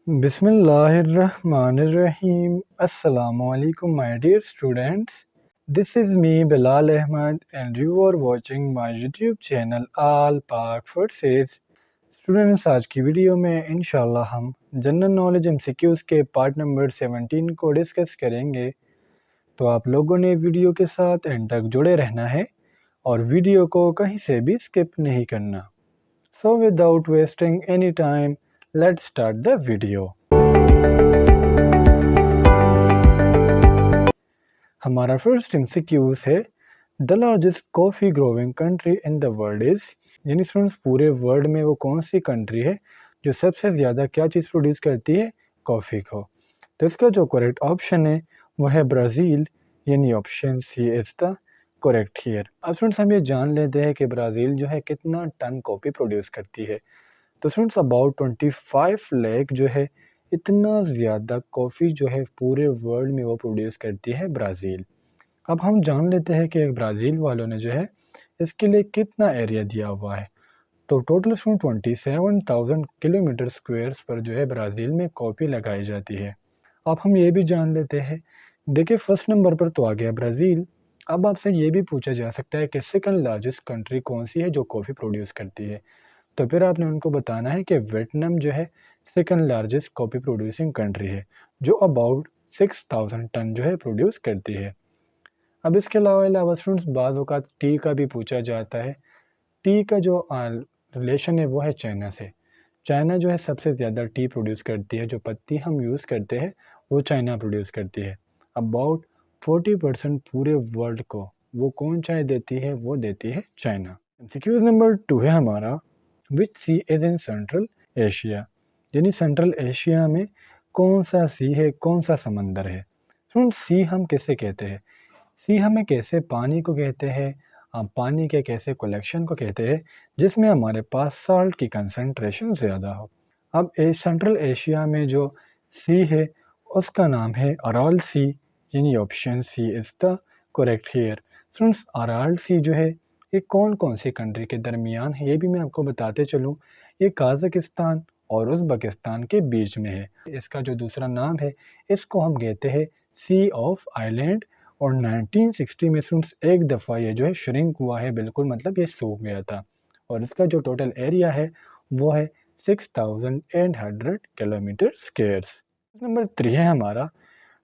Bismillahirrahmanirrahim. Assalamu alaikum, my dear students. This is me, Bilal Ahmad, and you are watching my YouTube channel All Pak Forces. Students, आज की video में इंशाल्लाह हम general knowledge MCQs के part number 17 को discuss करेंगे। तो आप लोगों ने वीडियो के साथ एंड तक जुड़े रहना है और वीडियो को कहीं से भी स्किप नहीं करना। So without wasting any time, let's start the video. हमारा फर्स्ट एमसीक्यूज़ है the largest coffee growing country in the world is, यानी स्टूडेंट्स पूरे वर्ल्ड में वो कौन सी कंट्री है जो सबसे ज़्यादा क्या चीज़ प्रोड्यूस करती है, कॉफ़ी को। तो इसका जो करेक्ट ऑप्शन है वो है ब्राज़ील, यानी option C is the correct here. अब स्टूडेंट्स हम ये जान लेते हैं कि ब्राज़ील जो है कितना टन कॉफ़ी प्रोड्यूस करती है। तो स्टूडेंट्स अबाउट 25 लाख जो है इतना ज़्यादा कॉफ़ी जो है पूरे वर्ल्ड में वो प्रोड्यूस करती है ब्राज़ील। अब हम जान लेते हैं कि ब्राज़ील वालों ने जो है इसके लिए कितना एरिया दिया हुआ है। तो टोटल स्टूडेंट 27,000 किलोमीटर स्क्वायर्स पर जो है ब्राज़ील में कॉफ़ी लगाई जाती है। अब हम ये भी जान लेते हैं, देखिए फर्स्ट नंबर पर तो आ गया ब्राज़ील। अब आपसे ये भी पूछा जा सकता है कि सेकंड लार्जेस्ट कंट्री कौन सी है जो कॉफ़ी प्रोड्यूस करती है। तो फिर आपने उनको बताना है कि वियतनाम जो है second largest coffee producing country है, जो अबाउट 6,000 टन जो है प्रोड्यूस करती है। अब इसके अलावा स्टूडेंट्स बाज़ औक़ात टी का भी पूछा जाता है। टी का जो रिलेशन है वो है चाइना से। चाइना जो है सबसे ज़्यादा टी प्रोड्यूस करती है, जो पत्ती हम यूज़ करते हैं वो चाइना प्रोड्यूस करती है। अबाउट 40% पूरे वर्ल्ड को वो कौन चाय देती है, वो देती है चाइना। एमसीक्यूज़ नंबर 2 है हमारा, विच सी इज़ इन सेंट्रल एशिया, यानी सेंट्रल एशिया में कौन सा सी है, कौन सा समंदर है। सुन, सी हम कैसे कहते हैं, सी हमें कैसे पानी को कहते हैं, पानी के कैसे कलेक्शन को कहते हैं जिसमें हमारे पास साल्ट की कंसंट्रेशन ज़्यादा हो। अब सेंट्रल एशिया में जो सी है उसका नाम है अराल सी, यानी option C is the correct here. Students, Aral Sea जो है ये कौन कौन सी कंट्री के दरमियान है ये भी मैं आपको बताते चलूँ। ये काज़ाकिस्तान और उज़्बेकिस्तान के बीच में है। इसका जो दूसरा नाम है इसको हम कहते हैं सी ऑफ आइलैंड। और 1960 में स्टूडेंट्स एक दफ़ा ये जो है श्रिंक हुआ है, बिल्कुल मतलब ये सूख गया था। और इसका जो टोटल एरिया है वो है 6,800 किलोमीटर स्क्वायर्स। नंबर 3 है हमारा,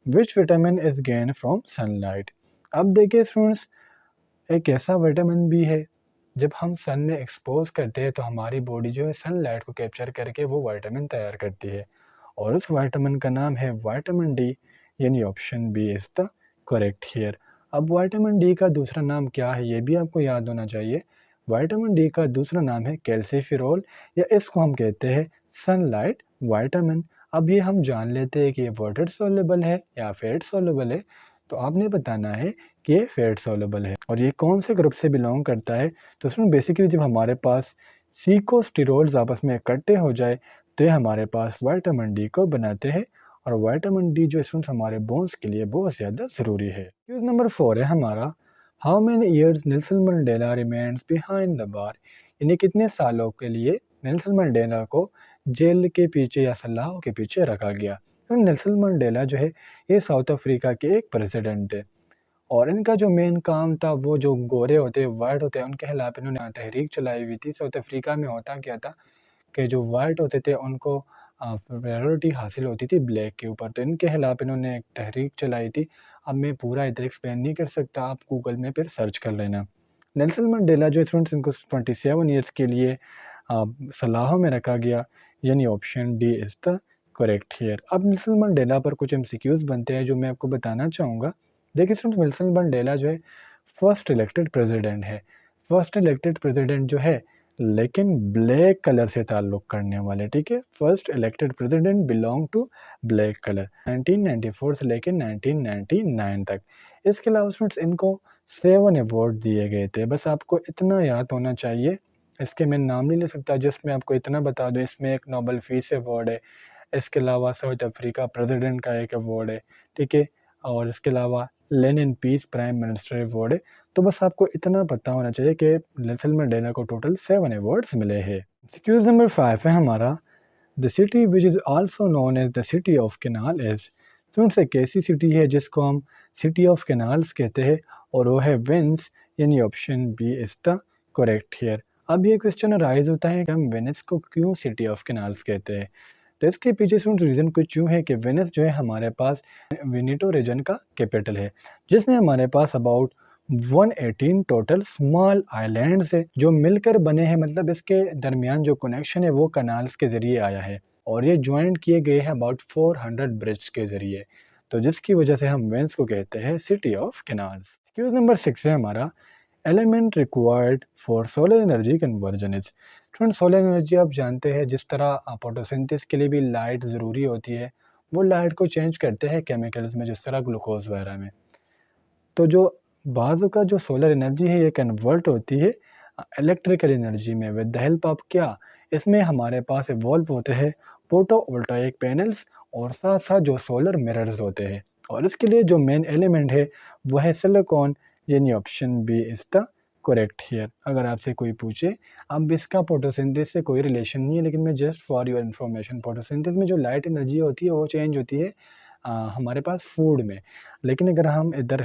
which vitamin is gain from sunlight. अब देखिए स्टूडेंट्स, एक ऐसा विटामिन भी है जब हम सन में एक्सपोज करते हैं तो हमारी बॉडी जो है सनलाइट को कैप्चर करके वो विटामिन तैयार करती है, और उस विटामिन का नाम है विटामिन डी, यानी option B is the correct here. अब विटामिन डी का दूसरा नाम क्या है ये भी आपको याद होना चाहिए। विटामिन डी का दूसरा नाम है कैल्सीफेरॉल, या इसको हम कहते हैं सनलाइट विटामिन। अब ये हम जान लेते हैं कि ये वाटर सॉल्युबल है या फैट सॉल्युबल है। तो आपने बताना है कि ये फैट सॉल्युबल है और ये कौन से ग्रुप से बिलोंग करता है। तो उसमें बेसिकली जब हमारे पास सीकोस्टेरॉल्स आपस में इकट्ठे हो जाए तो ये हमारे पास विटामिन डी को बनाते हैं, और विटामिन डी जो स्टूडेंट्स हमारे बोन्स के लिए बहुत ज़्यादा ज़रूरी है। न्यूज़ नंबर 4 है हमारा, how many years Nelson Mandela remains behind the bar, यानी कितने सालों के लिए नेल्सन मंडेला को जेल के पीछे या सलाखों के पीछे रखा गया। तो नेल्सन मंडेला जो है ये साउथ अफ्रीका के एक प्रेसिडेंट है, और इनका जो मेन काम था वो जो गोरे होते हैं, वाइट होते हैं, उनके खिलाफ इन्होंने तहरीक चलाई हुई थी। साउथ अफ्रीका में होता क्या था कि जो वाइट होते थे उनको प्रायोरिटी हासिल होती थी ब्लैक के ऊपर, तो इनके खिलाफ इन्होंने एक तहरीक चलाई थी। अब मैं पूरा इधर एक्सप्लेन नहीं कर सकता, आप गूगल में फिर सर्च कर लेना। नेल्सन मंडेला जो स्टूडेंट्स इनको 27 ईयर्स के लिए सलाखों में रखा गया, यानी option D is the correct here. अब नेल्सन मंडेला पर कुछ एमसीक्यूज़ बनते हैं जो मैं आपको बताना चाहूँगा। देखिए स्टूडेंट्स, नेल्सन मंडेला जो है फर्स्ट इलेक्टेड प्रेसिडेंट है, फर्स्ट इलेक्टेड प्रेसिडेंट जो है लेकिन ब्लैक कलर से ताल्लुक़ करने वाले, ठीक है। First elected president belong to black colour 1994 से लेकर 1999 तक। इसके अलावा स्टूडेंट्स इनको 7 अवार्ड दिए गए थे, बस आपको इतना याद होना चाहिए। इसके मैं नाम नहीं ले सकता, जिसमें आपको इतना बता दूँ, इसमें एक नोबेल पीस अवार्ड है, इसके अलावा साउथ अफ्रीका प्रेसिडेंट का एक अवार्ड है, ठीक है, और इसके अलावा Lenin peace prime minister award है। तो बस आपको इतना पता होना चाहिए कि नेल्सन मंडेला को टोटल 7 अवार्ड्स मिले हैं। एक्सक्यूज़ नंबर 5 है हमारा, the city which is also known as the city of canal is, students एक ऐसी सिटी है जिसको हम सिटी ऑफ कैनाल्स कहते हैं और वो है वेनिस, यानी option B is the correct here. अब ये क्वेश्चन राइज होता है कि हम वेनिस को क्यों सिटी ऑफ कैनाल्स कहते हैं। तो इसके पीछे से रीज़न कुछ यूँ है कि वेनिस जो है हमारे पास वेनेटो रीजन का कैपिटल है, जिसमें हमारे पास अबाउट 118 टोटल स्मॉल आइलैंड्स है जो मिलकर बने हैं, मतलब इसके दरमियान जो कनेक्शन है वो कनाल्स के ज़रिए आया है और ये ज्वाइंट किए गए हैं अबाउट 400 ब्रिज के ज़रिए, तो जिसकी वजह से हम वेनिस को कहते हैं city of canals. Qs number 6 है हमारा, element required for solar energy conversion is. Friend solar energy आप जानते हैं जिस तरह फोटोसिंथेसिस के लिए भी लाइट ज़रूरी होती है, वो लाइट को चेंज करते हैं केमिकल्स में जिस तरह ग्लूकोज वगैरह में। तो जो बाज़ का जो सोलर एनर्जी है ये कन्वर्ट होती है इलेक्ट्रिकल एनर्जी में विद द हेल्प ऑफ क्या, इसमें हमारे पास इवॉल्व होते हैं फोटोवोल्टाइक पैनल्स और साथ साथ जो सोलर मिरर्स होते हैं, और इसके लिए जो मेन एलिमेंट है वो है सिलिकॉन, यानी option B is the correct here. अगर आपसे कोई पूछे, अब इसका फोटोसिंथेसिस से कोई रिलेशन नहीं है, लेकिन मैं just for your information, photosynthesis में जो लाइट एनर्जी होती है वो चेंज होती है हमारे पास फूड में, लेकिन अगर हम इधर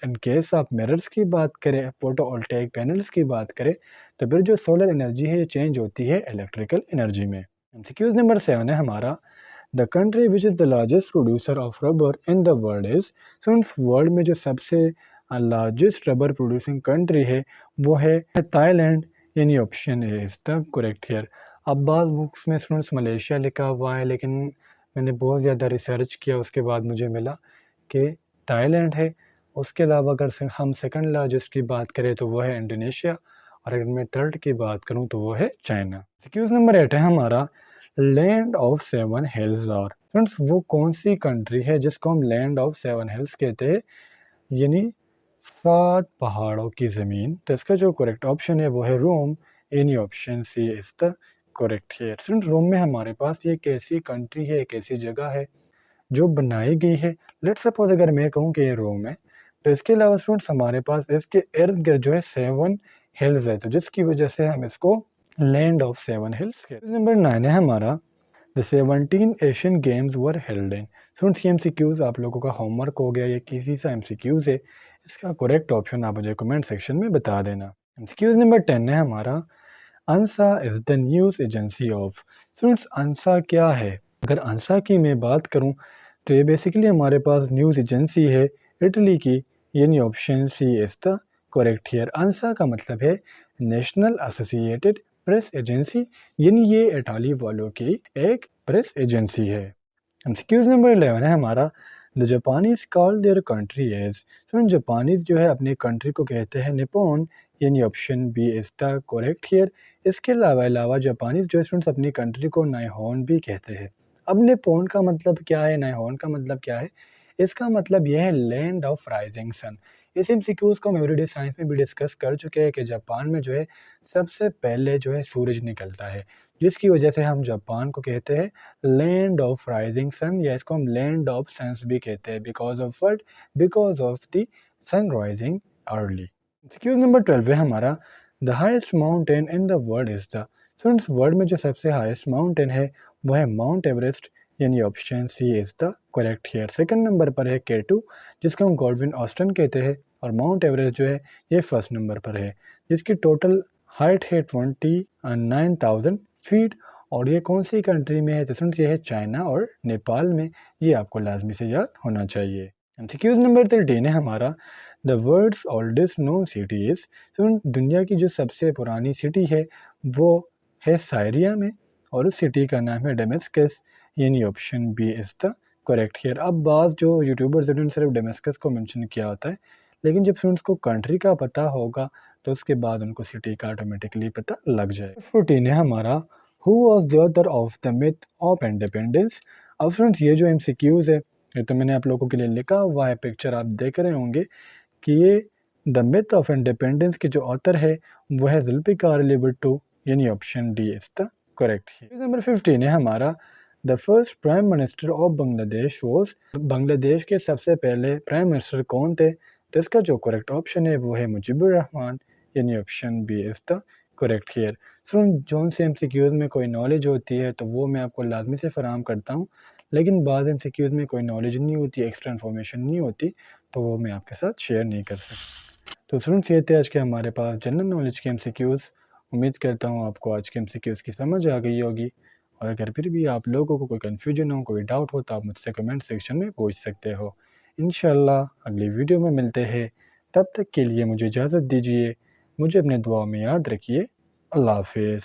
इन केस ऑफ मिरर्स की बात करें, फोटोवोल्टाइक पैनल्स की बात करें, तो फिर जो सोलर एनर्जी है ये चेंज होती है इलेक्ट्रिकल एनर्जी में। एमसीक्यूज नंबर 7 है हमारा, the country which is the largest producer of rubber in the world is. Since world में जो सबसे लार्जेस्ट रबर प्रोड्यूसिंग कंट्री है वो है थाईलैंड, यानी option A is the correct here. अब बाज़ बुक्स में स्टूडेंट्स मलेशिया लिखा हुआ है, लेकिन मैंने बहुत ज़्यादा रिसर्च किया उसके बाद मुझे मिला कि थाईलैंड है। उसके अलावा अगर हम सेकंड लार्जेस्ट की बात करें तो वो है इंडोनेशिया, और अगर मैं थर्ड की बात करूं तो वो है चाइना। एक्सक्यूज नंबर 8 है हमारा, लैंड ऑफ 7 हिल्स और। फ्रेंड्स वो कौन सी कंट्री है जिसको हम लैंड ऑफ 7 हिल्स कहते हैं, यानी 7 पहाड़ों की ज़मीन। तो इसका जो करेक्ट ऑप्शन है वो है रोम, यानी option C is the correct है। फ्रेंड्स रोम में हमारे पास ये एक ऐसी कंट्री है, एक ऐसी जगह है जो बनाई गई है। लेट्स सपोज अगर मैं कहूँ कि ये रोम है, तो इसके अलावा स्टूडेंट्स हमारे पास इसके इर्द गिर्द जो है 7 हिल्स है, तो जिसकी वजह से हम इसको लैंड ऑफ 7 हिल्स कहते हैं। नंबर 9 है हमारा, the 17 Asian games were held in. Students ये एमसीक्यूज आप लोगों का होमवर्क हो गया, ये किसी सा एमसीक्यूज है, इसका करेक्ट ऑप्शन आप मुझे कमेंट सेक्शन में बता देना। एमसीक्यूज नंबर 10 है हमारा, ANSA is the news agency of. Students ANSA क्या है? अगर अंसा की मैं बात करूं तो ये बेसिकली हमारे पास न्यूज़ एजेंसी है इटली की, यानी option C is the correct here. ANSA का मतलब है नेशनल एसोसिएटेड प्रेस एजेंसी, यानी ये इटाली वालों की एक प्रेस एजेंसी है। एक्सक्यूज नंबर 11 है हमारा, the Japanese call their country as. तो जापानीज जो है अपनी कंट्री को कहते हैं निपोन, यानी option B is the correct here. इसके अलावा जापानीज जो स्टूडेंट्स अपनी कंट्री को नाइहोन भी कहते हैं। अब निपोन का मतलब क्या है, नाइहोन का मतलब क्या है? इसका मतलब यह है लैंड ऑफ राइजिंग सन। इस एमसीक्यूज को हम एवरीडे साइंस में भी डिस्कस कर चुके हैं कि जापान में जो है सबसे पहले जो है सूरज निकलता है, जिसकी वजह से हम जापान को कहते हैं लैंड ऑफ राइजिंग सन, या इसको हम लैंड ऑफ सन्स भी कहते हैं, because of what, because of the sun rising early. Excuse number 12 है हमारा, the highest mountain in the world is the. Students world में जो सबसे हाईएस्ट माउंटेन है वो है माउंट एवरेस्ट, यानी option C is the correct here. Second number पर है K2 जिसको हम गॉडविन ऑस्टन कहते हैं, और माउंट एवरेस्ट जो है ये फर्स्ट नंबर पर है, जिसकी टोटल हाइट है 29,000 फीट। और ये कौन सी कंट्री में है? तो फ्रेंड्स ये है चाइना और नेपाल में, ये आपको लाजमी से याद होना चाहिए। एमसीक्यूज नंबर 13 है हमारा, the world's oldest known city is. दुनिया की जो सबसे पुरानी सिटी है वो है साइरिया में, और उस सिटी का नाम है डेमेस्कस, यानी option B is the correct here. अब बाज़ जो यूट्यूबर्स हैं उन्होंने सिर्फ डेमेस्कस को मेंशन किया होता है, लेकिन जब स्टूडेंट्स को कंट्री का पता होगा तो उसके बाद उनको सिटी का ऑटोमेटिकली पता लग जाए। 14 है हमारा, who was the author of the myth of independence. अब फ्रेंड्स ये जो एमसीक्यूज़ है ये तो मैंने आप लोगों के लिए लिखा हुआ है, पिक्चर आप देख रहे होंगे कि ये द मिथ ऑफ इंडिपेंडेंस के जो ऑथर है वो है जुल्फ़िकार अली भुट्टो, यानी option D is the correct. Number 15 है हमारा, the first prime minister of Bangladesh was. Bangladesh के सबसे पहले प्राइम मिनिस्टर कौन थे? तो इसका जो करेक्ट ऑप्शन है वो है मुजीबुर रहमान, यानी option B is the correct here. Student zone से एमसीक्यूज़ में कोई नॉलेज होती है तो वो मैं आपको लाजमी से फ़राहम करता हूँ, लेकिन बाद एमसीक्यूज़ में कोई नॉलेज नहीं होती, एक्स्ट्रा इन्फॉर्मेशन नहीं होती, तो वो मैं आपके साथ शेयर नहीं कर सकता। तो स्टूडेंट्स ये थे आज के हमारे पास जनरल नॉलेज के एमसीक्यूज़। उम्मीद करता हूँ आपको आज के एमसीक्यूज़ की समझ आ गई होगी, और अगर फिर भी आप लोगों को कोई कन्फ्यूजन हो, कोई डाउट हो, तो आप मुझसे कमेंट सेक्शन में पूछ सकते हो। इंशाल्लाह अगली वीडियो में मिलते हैं, तब तक के लिए मुझे इजाज़त दीजिए। मुझे अपने दुआ में याद रखिए। अल्लाह हाफ़िज़।